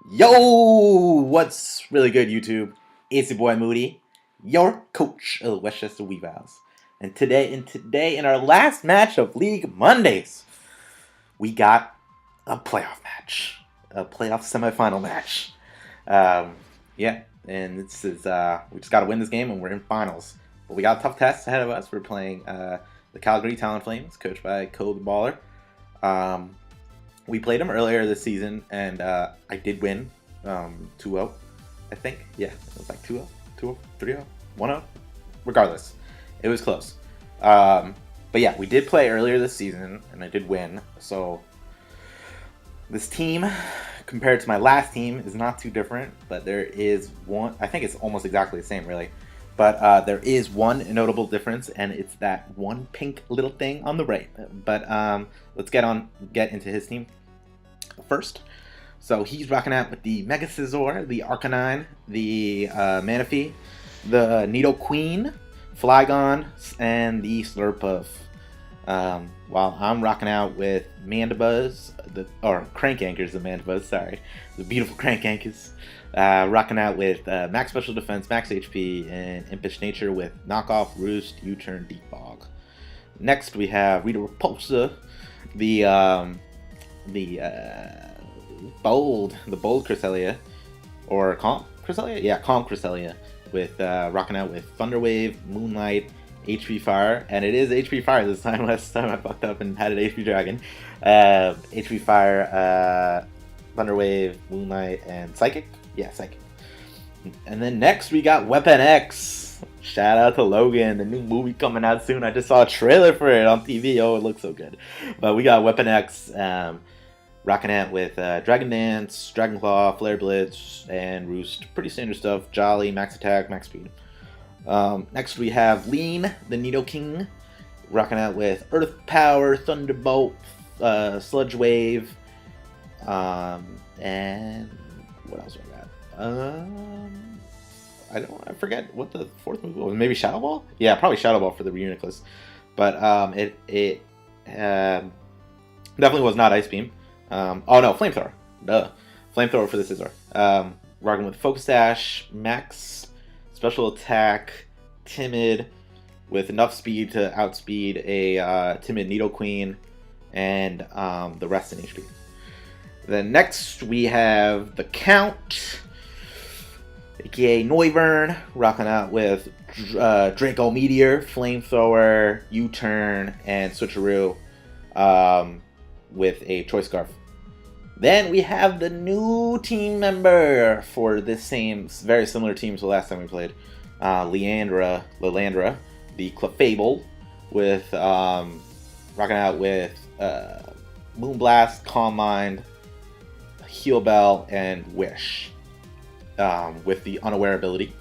Yo, what's really good, YouTube? It's your boy Moody, your coach of the Westchester Weavers. And today, in our last match of League Mondays, we got a playoff match, a playoff semifinal match. Um, yeah, and this is we just got to win this game, and we're in finals. But we got a tough test ahead of us. We're playing the Calgary Talonflames, coached by Cole the Baller. We played them earlier this season, and I did win 2-0, I think. Yeah, it was like 2-0, 2-0, 3-0, 1-0. Regardless, it was close. But yeah, we did play earlier this season, and I did win. So this team, compared to my last team, is not too different. But there is one, I think it's almost exactly the same, really. But there is one notable difference, and it's that one pink little thing on the right. But let's get into his team first. So he's rocking out with the Mega Scizor, the Arcanine, the Manaphy, the Nido Queen, Flygon, and the Slurpuff. While I'm rocking out with Mandibuzz, or Crank Anchors of Mandibuzz, sorry. The beautiful Crank Anchors. Rocking out with Max Special Defense, Max HP, and Impish Nature with Knockoff, Roost, U-Turn, Deep Fog. Next we have Rita Repulsa, the bold Cresselia, or Calm Cresselia? Yeah, Calm Cresselia, with rocking out with Thunderwave, Moonlight, HP Fire, and it is HP Fire this time. Last time I fucked up and had an HP Dragon. HP Fire, Thunderwave, Moonlight, and Psychic. Yeah, Psychic. And then next we got Weapon X. Shout out to Logan, the new movie coming out soon. I just saw a trailer for it on TV. Oh, it looks so good. But we got Weapon X, rocking out with Dragon Dance, Dragon Claw, Flare Blitz, and Roost. Pretty standard stuff. Jolly, Max Attack, Max Speed. Next we have Lean, the Nidoking, rocking out with Earth Power, Thunderbolt, Sludge Wave, and what else do I got? I forget what the fourth move was. Maybe Shadow Ball? Yeah, probably Shadow Ball for the Reuniclus. But it definitely was not Ice Beam. Oh no, Flamethrower. Duh. Flamethrower for the Scizor. Rocking with Focus Dash, Max, Special Attack, Timid, with enough speed to outspeed a Timid Nidoqueen, and the rest in HP. Then next we have the Count, aka Noivern, rocking out with Draco Meteor, Flamethrower, U-Turn, and Switcheroo, with a Choice Scarf. Then we have the new team member for this same, very similar team to the last time we played. Lilandra, the Clefable, with rocking out with Moonblast, Calm Mind, Heal Bell, and Wish, with the Unaware ability.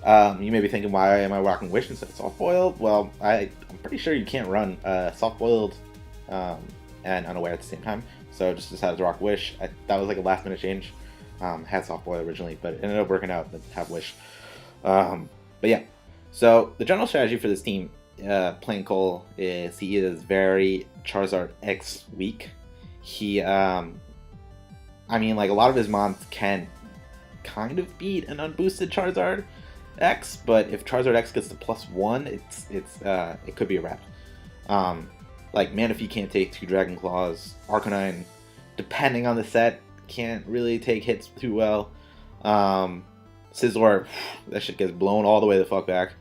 You may be thinking, why am I rocking Wish instead of Soft Boiled? Well, I'm pretty sure you can't run Soft Boiled and Unaware at the same time, so just decided to rock Wish. That was like a last minute change. Had Soft Boil originally, but it ended up working out to have Wish. But yeah, so the general strategy for this team, playing Cole, is he is very Charizard X weak. He, I mean, like, a lot of his mons can kind of beat an unboosted Charizard X, but if Charizard X gets to +1, it could be a wrap. Like, Manaphy can't take 2 Dragon Claws. Arcanine, depending on the set, can't really take hits too well. Scizor, that shit gets blown all the way the fuck back.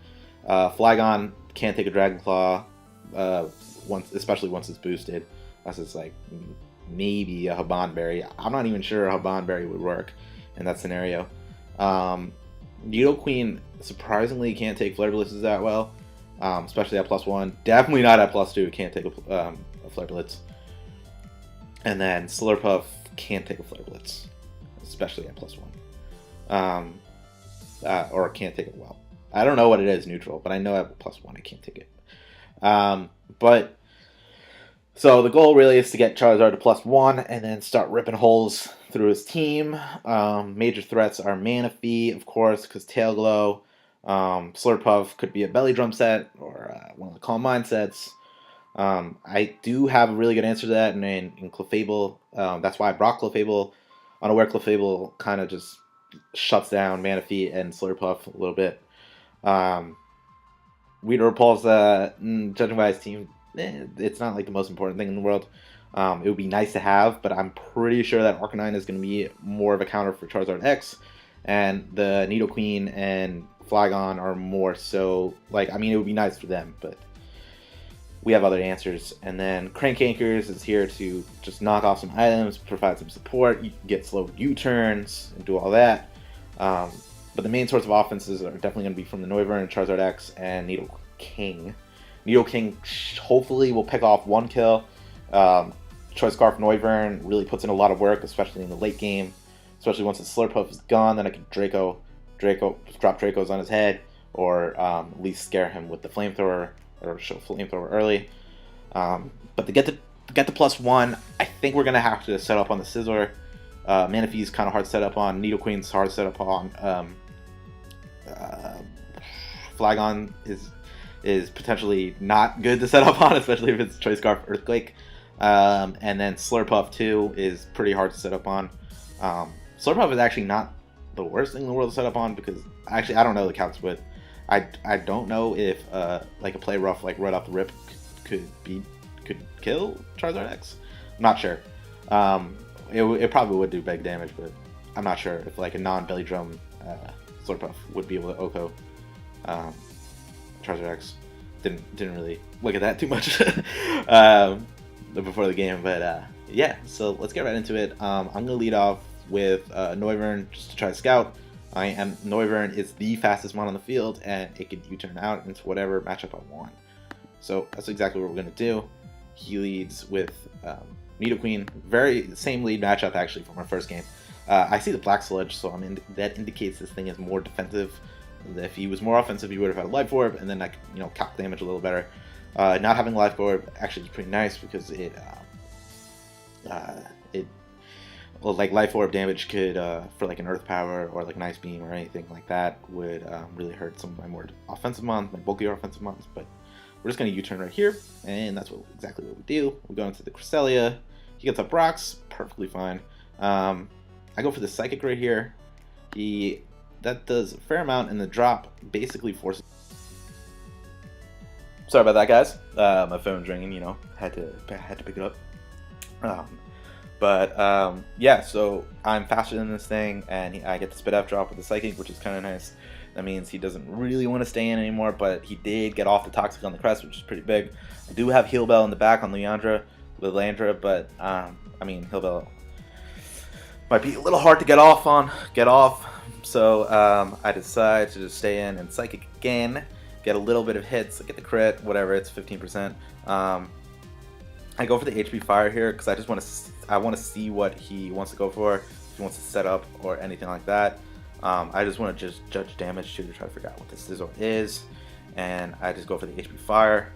Flygon can't take a Dragon Claw, especially once it's boosted. Unless it's like maybe a Habanberry. I'm not even sure a Habanberry would work in that scenario. Nidoqueen surprisingly can't take Flare Blitzes that well. Especially at +1. Definitely not at +2. Can't take a Flare Blitz. And then Slurpuff can't take a Flare Blitz, especially at +1. Or can't take it well. I don't know what it is neutral, but I know at +1 I can't take it. But so the goal really is to get Charizard to +1 and then start ripping holes through his team. Major threats are Manaphy, of course, because Tail Glow. Slurpuff could be a Belly Drum set or one of the Calm Mind sets. I do have a really good answer to that in Clefable. That's why I brought Clefable. unaware Clefable kind of just shuts down Manaphy and Slurpuff a little bit. Weeder Repulse, judging by his team, it's not like the most important thing in the world. It would be nice to have, but I'm pretty sure that Arcanine is going to be more of a counter for Charizard X, and the Nidoqueen and Flygon are more so, like, I mean, it would be nice for them, but we have other answers. And then Crank Anchors is here to just knock off some items, provide some support, you get slow U-turns, and do all that. But the main source of offenses are definitely going to be from the Noivern, Charizard X, and Nidoking. Nidoking hopefully will pick off one kill. Choice Scarf Noivern really puts in a lot of work, especially in the late game. Especially once the Slurpuff is gone, then I can drop Dracos on his head, or at least scare him with the Flamethrower, or show Flamethrower early. But to get the +1, I think we're going to have to set up on the Scizor. Manaphy's kind of hard to set up on. Nidoqueen's hard to set up on. Flygon is potentially not good to set up on, especially if it's Choice Scarf Earthquake. And then Slurpuff too is pretty hard to set up on. Slurpuff is actually not the worst thing in the world to set up on, because actually I don't know the counts, but I don't know if like a play rough like right off the rip could kill Charizard X. I'm not sure. It probably would do big damage, but I'm not sure if like a non-belly drum Slurpuff would be able to OHKO Charizard X. Didn't really look at that too much before the game, but yeah. So let's get right into it. I'm gonna lead off with Noivern just to try to scout. Noivern is the fastest mon on the field, and it can U-turn out into whatever matchup I want. So that's exactly what we're gonna do. He leads with Nidoqueen, very same lead matchup actually from our first game. I see the Black Sludge, so that indicates this thing is more defensive. If he was more offensive, he would have had a Life Orb, and then I could, calc damage a little better. Not having Life Orb actually is pretty nice, because like Life Orb damage could, for like an Earth Power or like an Ice Beam or anything like that, would really hurt some of my more offensive mons, my bulkier offensive mons. But we're just going to U-turn right here, and that's exactly what we do. We go into the Cresselia. He gets up rocks, perfectly fine. I go for the Psychic right here. That does a fair amount, and the drop basically forces... Sorry about that, guys. My phone's ringing, had to pick it up. Yeah, so I'm faster than this thing, and I get the Spit F drop with the Psychic, which is kind of nice. That means he doesn't really want to stay in anymore, but he did get off the Toxic on the crest, which is pretty big. I do have Heal Bell in the back on Lilandra, but I mean, Heal Bell might be a little hard to get off. So I decide to just stay in and Psychic again, get a little bit of hits, get the crit, whatever, it's 15%. I go for the HP Fire here because I want to see what he wants to go for, if he wants to set up or anything like that. I just want to just judge damage to try to figure out what this Scizor is, and I just go for the HP Fire.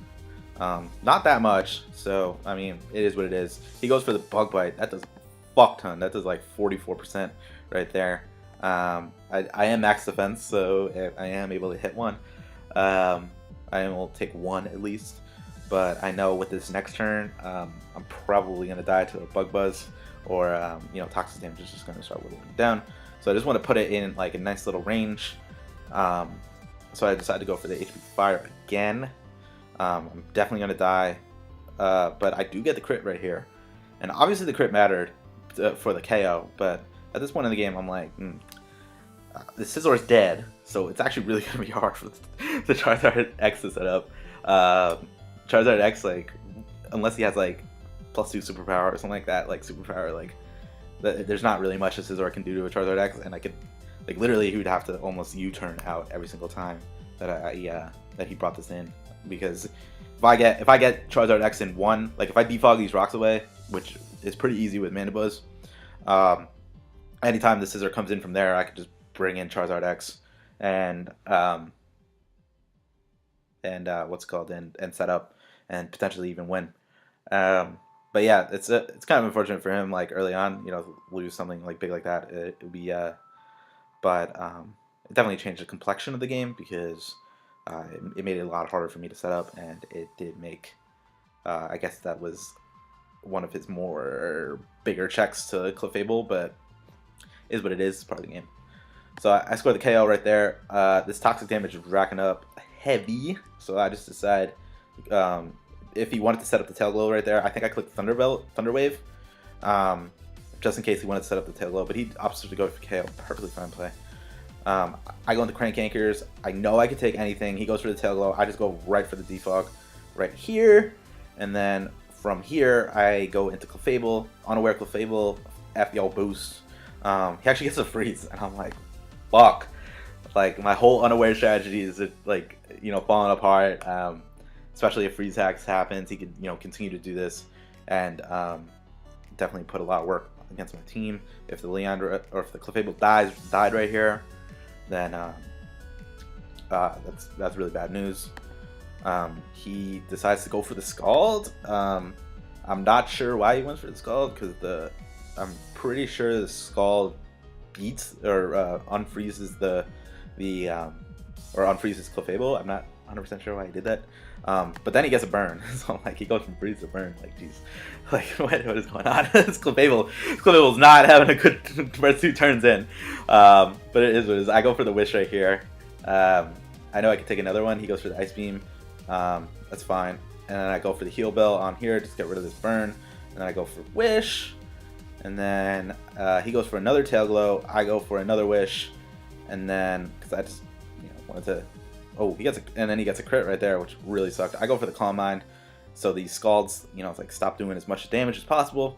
Not that much, so I mean, it is what it is. He goes for the Bug Bite. That does a fuck ton. That does like 44% right there. I am max defense, so I am able to hit one. I will take one at least, but I know with this next turn, I'm probably going to die to a Bug Buzz, or Toxic damage is just going to start whittling down. So I just want to put it in like a nice little range. So I decided to go for the HP Fire again. I'm definitely going to die, but I do get the crit right here. And obviously the crit mattered for the KO, but at this point in the game, I'm like, the Scizor is dead, so it's actually really going to be hard for the Charizard X to set up. Charizard X, like, unless he has like +2 superpower or something like that, like superpower, like, there's not really much a Scizor can do to a Charizard X, and I could, like, literally he would have to almost U-turn out every single time that that he brought this in, because if I get Charizard X in one, like if I defog these rocks away, which is pretty easy with Mandibuzz, anytime the Scizor comes in from there, I could just bring in Charizard X and set up and potentially even win. But yeah, it's kind of unfortunate for him, like early on, lose something like big like that. It would be, but it definitely changed the complexion of the game, because it made it a lot harder for me to set up, and it did make, I guess that was one of his more bigger checks to Clefable, but is what it is. It's part of the game. So I scored the KO right there. This toxic damage is racking up heavy. So I just decide if he wanted to set up the tail glow right there, I think I clicked Thunder Wave, just in case he wanted to set up the tail glow. But he opts to go for KO. Perfectly fine play. I go into Crank Anchors. I know I could take anything. He goes for the tail glow. I just go right for the defog right here. And then from here, I go into Clefable. Unaware Clefable. FYO boost. He actually gets a freeze. And I'm like, fuck. Like, my whole unaware strategy is, like, you know, falling apart. Especially if freeze hacks happens. He could, you know, continue to do this. And definitely put a lot of work against my team. If the Leandra, or if the Clefable died right here, then that's really bad news. He decides to go for the Scald. I'm not sure why he went for the Scald, because I'm pretty sure the Scald beats or unfreezes or unfreezes Clefable. I'm not 100% sure why he did that. But then he gets a burn. So like he goes from freeze to burn. Like jeez, like what is going on? This Clefable's not having a good first 2 turns in. But it is what it is. I go for the Wish right here. I know I can take another one. He goes for the Ice Beam. That's fine. And then I go for the Heal Bell on here, just get rid of this burn. And then I go for Wish. And then he goes for another Tail Glow. I go for another Wish. And then, because I just wanted to... Oh, and then he gets a crit right there, which really sucked. I go for the Calm Mind. So these Scalds, it's like stop doing as much damage as possible.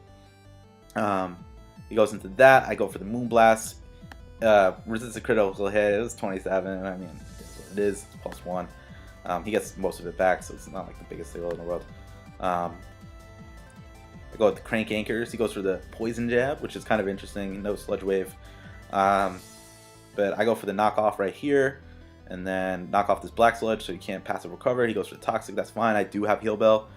He goes into that. I go for the Moonblast. Resist a critical hit. It was 27. I mean, it is +1. He gets most of it back, so it's not like the biggest deal in the world. I go with the Crank Anchors. He goes for the Poison Jab, which is kind of interesting. No Sludge Wave. But I go for the Knockoff right here. And then knock off this Black Sludge so he can't passive recover. He goes for the Toxic. That's fine. I do have Heal Bell.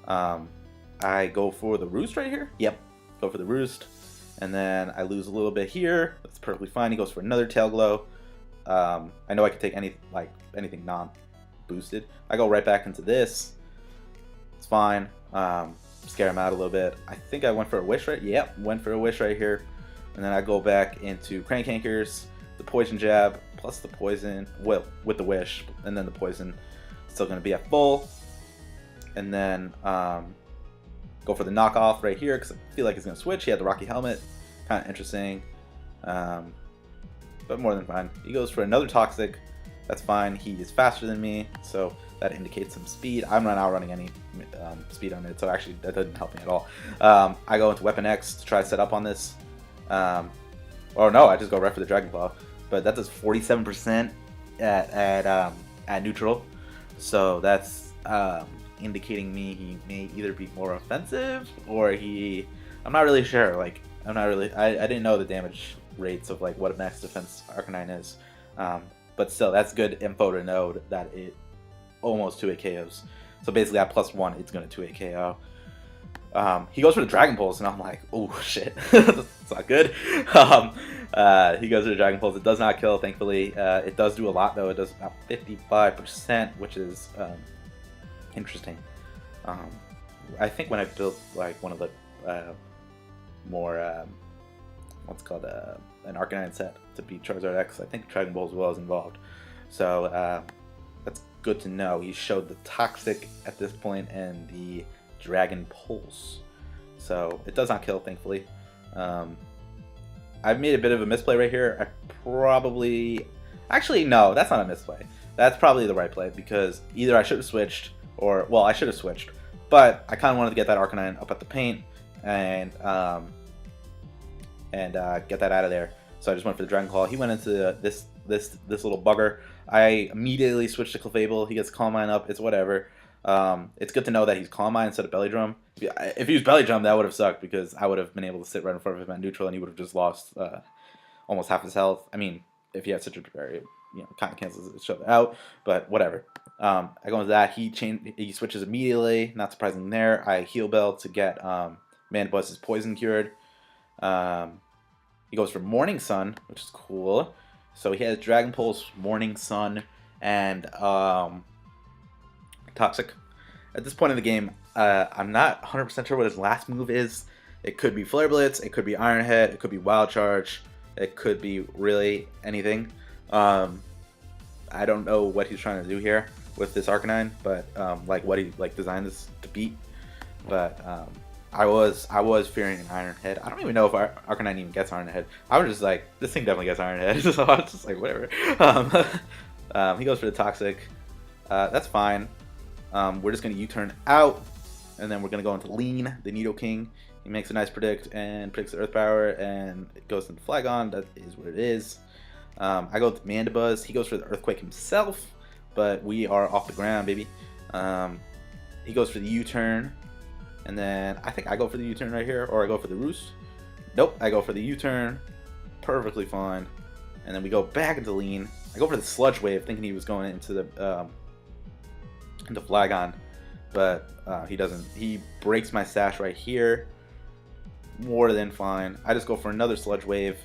I go for the Roost right here. Yep. Go for the Roost. And then I lose a little bit here. That's perfectly fine. He goes for another Tail Glow. I know I could take anything non-boosted. I go right back into this. It's fine. Scare him out a little bit. I think I went for a Wish right? Yep. Went for a Wish right here. And then I go back into Crank Anchors. The Poison Jab plus the Poison, well, with the Wish, and then the Poison still going to be at full. And then go for the Knockoff right here because I feel like he's going to switch. He had the Rocky Helmet, kind of interesting, but more than fine. He goes for another Toxic. That's fine. He is faster than me, so that indicates some speed. I'm not outrunning any speed on it, so actually that doesn't help me at all. I go into Weapon X to try to set up on this. Or no, I just go right for the Dragon Claw. But that does 47% at neutral, so that's indicating me he may either be more offensive or I'm not really sure. Like I didn't know the damage rates of like what a max defense Arcanine is, but still that's good info to know that it almost 2-hit KOs. So basically at +1, it's gonna 2-hit KO. He goes for the Dragon Pulse, and I'm like, oh shit, that's not good. He goes for the Dragon Pulse. It does not kill, thankfully. It does do a lot, though. It does about 55%, which is interesting. I think when I built like one of the more what's called an Arcanine set to beat Charizard X, I think Dragon Ball as well is involved. So that's good to know. He showed the Toxic at this point and the Dragon Pulse, so it does not kill, thankfully. I've made a bit of a misplay right here. Actually no, that's not a misplay. That's probably the right play, because either I should have switched, or well, I should have switched, but I kind of wanted to get that Arcanine up at the paint and get that out of there. So I just went for the Dragon Claw. He went into this little bugger. I immediately switched to Clefable. He gets Calm Mind up. It's whatever. It's good to know that he's Calm Mind instead of Belly Drum. If he was Belly Drum, that would have sucked, because I would have been able to sit right in front of him at neutral, and he would have just lost almost half his health. I mean, if he had such a barrier, kind of cancels each other out, but whatever. I go into that. He switches immediately. Not surprising there. I Heal Bell to get Mandibuz's poison cured. He goes for Morning Sun, which is cool. So he has Dragon Pulse, Morning Sun, and Toxic. At this point in the game, I'm not 100% sure what his last move is. It could be Flare Blitz, it could be Iron Head, it could be Wild Charge. It could be really anything. I don't know what he's trying to do here with this Arcanine, but like what he like designed this to beat. But I was fearing an Iron Head. I don't even know if Arcanine even gets Iron Head. I was just like, this thing definitely gets Iron Head. So I was just like, whatever. He goes for the Toxic. That's fine. We're just gonna U-turn out, and then we're gonna go into Lean, the Nidoking. He makes a nice predict and predicts the Earth Power, and it goes into Flygon. That is what it is. I go with Mandibuzz. He goes for the Earthquake himself, but we are off the ground, baby. He goes for the U-turn, and then I think I go for the U-turn right here, or I go for the Roost. Nope, I go for the U-turn. Perfectly fine. And then we go back into Lean. I go for the Sludge Wave, thinking he was going into the into Flygon, but he doesn't. He breaks my stash right here. More than fine. I just go for another Sludge Wave.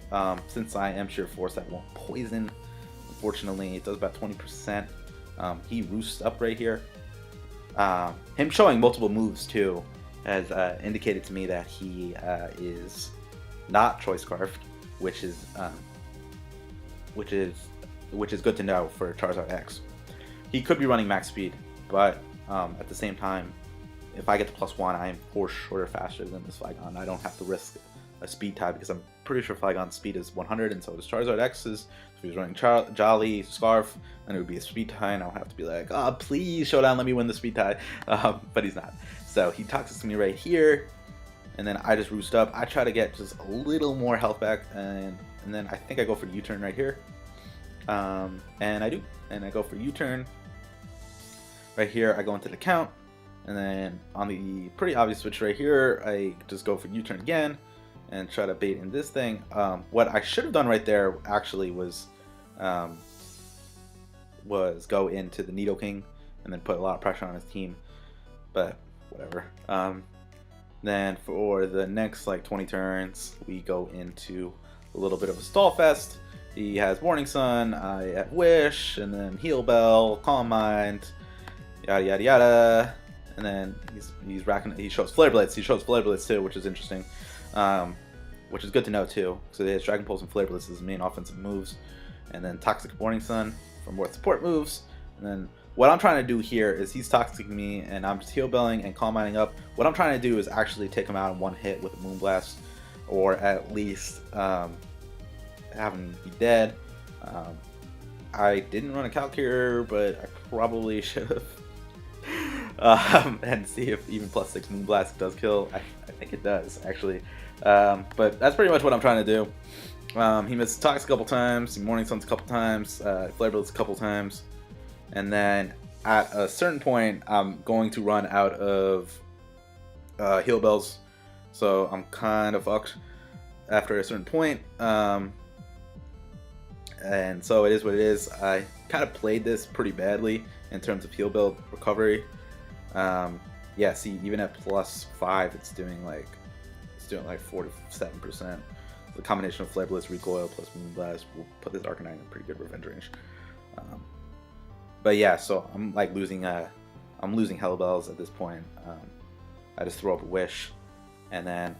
Since I am Sheer Force, that won't poison. Unfortunately, it does about 20%. He roosts up right here. Him showing multiple moves too has indicated to me that he is not Choice Scarfed, which is good to know for Charizard X. He could be running max speed, but at the same time, if I get to +1, I am for sure faster than this Flygon. I don't have to risk a speed tie because I'm pretty sure Flygon's speed is 100, and so does Charizard X's. So if he's running Jolly, Scarf, then it would be a speed tie, and I would have to be like, oh, please, Showdown, let me win the speed tie. But he's not. So he Toxics me right here, and then I just roost up. I try to get just a little more health back, and then I think I go for U-turn right here. And I do. And I go for U-turn. Right here, I go into the count. And then on the pretty obvious switch right here, I just go for U-turn again and try to bait in this thing. What I should have done right there actually was go into the Nidoking and then put a lot of pressure on his team. But whatever. Then for the next like 20 turns, we go into a little bit of a stall fest. He has Morning Sun, I have Wish, and then Heal Bell, Calm Mind, yada yada yada. And then he's racking. He shows Flare Blitz. He shows Flare Blitz too, which is interesting, which is good to know too. So he has Dragon Pulse and Flare Blitz as his main offensive moves, and then Toxic Morning Sun for more support moves. And then what I'm trying to do here is he's Toxicing me, and I'm just Heal Belling and Calm Minding up. What I'm trying to do is actually take him out in one hit with a Moonblast, or at least have him be dead. I didn't run a calc here, but I probably should have. And see if even +6 Moonblast does kill. I think it does, actually. But that's pretty much what I'm trying to do. He missed Tox a couple times, he Morning Suns a couple times, Flare Blitz a couple times, and then at a certain point, I'm going to run out of Heal Bells, so I'm kind of fucked after a certain point. And so it is what it is. I kind of played this pretty badly in terms of Heal Bell recovery. Yeah, see, even at +5, it's doing like 47%. The combination of Flare Blitz, Recoil plus Moonblast will put this Arcanine in pretty good revenge range. But yeah, so I'm like losing Hell Bells at this point. I just throw up a Wish, and then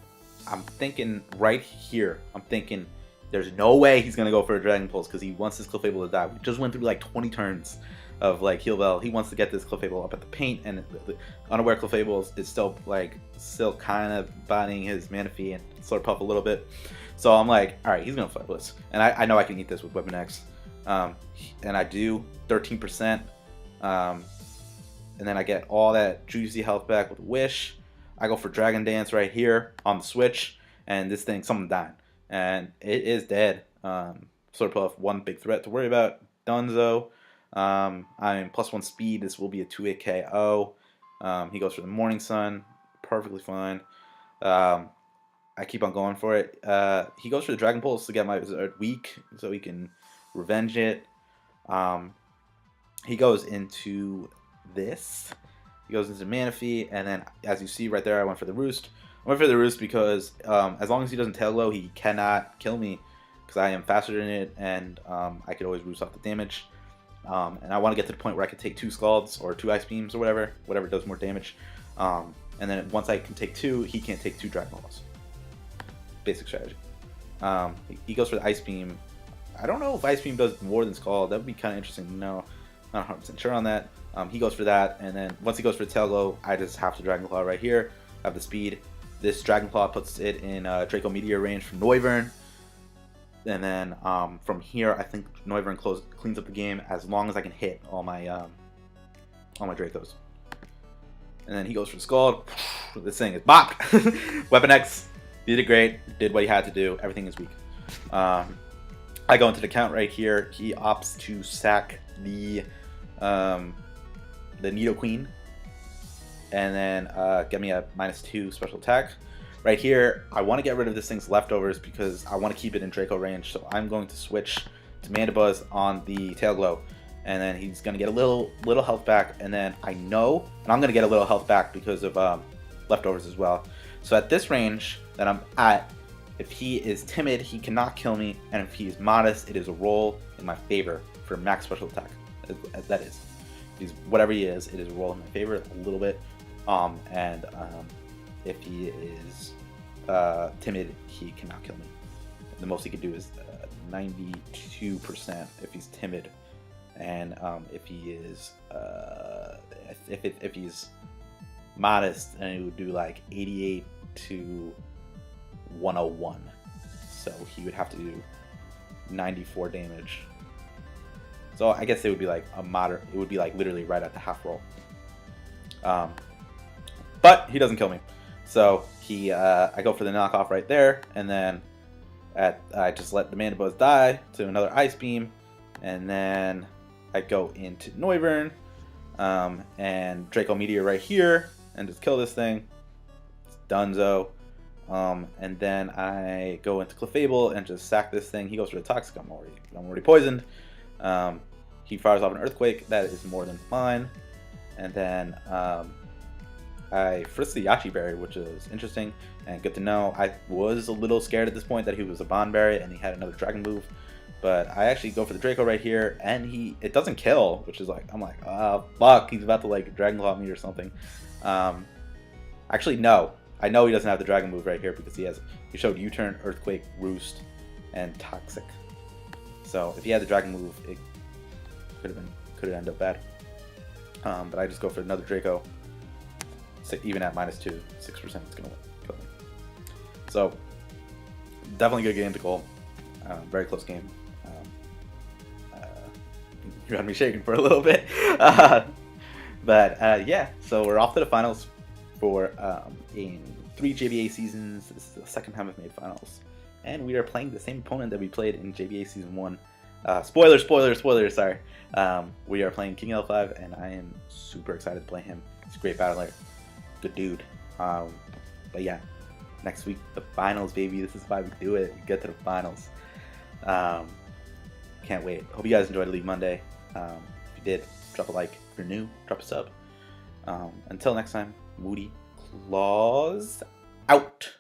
I'm thinking right here. I'm thinking there's no way he's gonna go for a Dragon Pulse because he wants this Clefable to die. We just went through like 20 turns of like Heal Bell. He wants to get this Clefable up at the paint, and the unaware Clefable is still kind of bodying his Manaphy and Slurpuff a little bit. So I'm like, all right, he's gonna Flare Blitz, and I know I can eat this with Weapon X, and I do 13%, and then I get all that juicy health back with Wish. I go for Dragon Dance right here on the switch, and this thing, something dying, and it is dead. Slurpuff, one big threat to worry about. Dunzo. I'm +1 speed. This will be a 2-hit KO. He goes for the Morning Sun, perfectly fine. I keep on going for it. He goes for the Dragon Pulse to get my Zerd weak, so he can revenge it. He goes into this. He goes into Manaphy, and then as you see right there, I went for the Roost. I went for the Roost because as long as he doesn't tail glow, he cannot kill me because I am faster than it, and I could always Roost off the damage. And I want to get to the point where I can take 2 Scalds or 2 Ice Beams or whatever does more damage. And then once I can take 2, he can't take 2 Dragon Balls. Basic strategy. He goes for the Ice Beam. I don't know if Ice Beam does more than Scald. That would be kind of interesting to know. Not 100% sure on that. He goes for that, and then once he goes for the Tail Glow, I just have to Dragon Claw right here. I have the speed. This Dragon Claw puts it in Draco Meteor range from Noivern. And then from here, I think Noivern cleans up the game as long as I can hit all my Dracos. And then he goes for the Scald. This thing is bopped. Weapon X did it great. Did what he had to do. Everything is weak. I go into the count right here. He opts to sack the Nidoqueen, and then get me a -2 special attack. Right here, I want to get rid of this thing's leftovers because I want to keep it in Draco range. So I'm going to switch to Mandibuzz on the Tail Glow, and then he's going to get a little health back. And then I know, and I'm going to get a little health back because of leftovers as well. So at this range that I'm at, if he is timid, he cannot kill me, and if he is modest, it is a roll in my favor for max special attack. That is, if he's whatever he is, it is a roll in my favor a little bit. If he is timid, he cannot kill me. The most he could do is 92% if he's timid, and if he is if he's modest, and it would do like 88 to 101. So he would have to do 94 damage. So I guess it would be like a moderate. It would be like literally right at the half roll. But he doesn't kill me. So I go for the knockoff right there, and then I just let the Mandibuzz die to another Ice Beam, and then I go into Noivern and Draco Meteor right here, and just kill this thing. It's donezo. And then I go into Clefable and just sack this thing. He goes for the Toxic. I'm already poisoned. He fires off an Earthquake. That is more than fine. And then I frisk the Yachi Berry, which is interesting and good to know. I was a little scared at this point that he was a Bond Berry and he had another Dragon move, but I actually go for the Draco right here, and it doesn't kill, which is like, I'm like, oh fuck, he's about to like Dragon Claw me or something. Actually, no. I know he doesn't have the Dragon move right here because he showed U-Turn, Earthquake, Roost, and Toxic. So if he had the Dragon move, it could have ended up bad. But I just go for another Draco. So even at -2, 6%, it's gonna kill me. So definitely good game to call. Very close game. You had me shaking for a little bit. But yeah, so we're off to the finals for in 3 JBA seasons. This is the second time I've made finals, and we are playing the same opponent that we played in JBA season 1. Spoiler, sorry. We are playing King L5, and I am super excited to play him. He's a great battler, good dude. But yeah, next week the finals, baby. This is why we do it. We get to the finals. Can't wait. Hope you guys enjoyed League Monday. If you did, drop a like. If you're new, drop a sub. Until next time, Moody Claws out.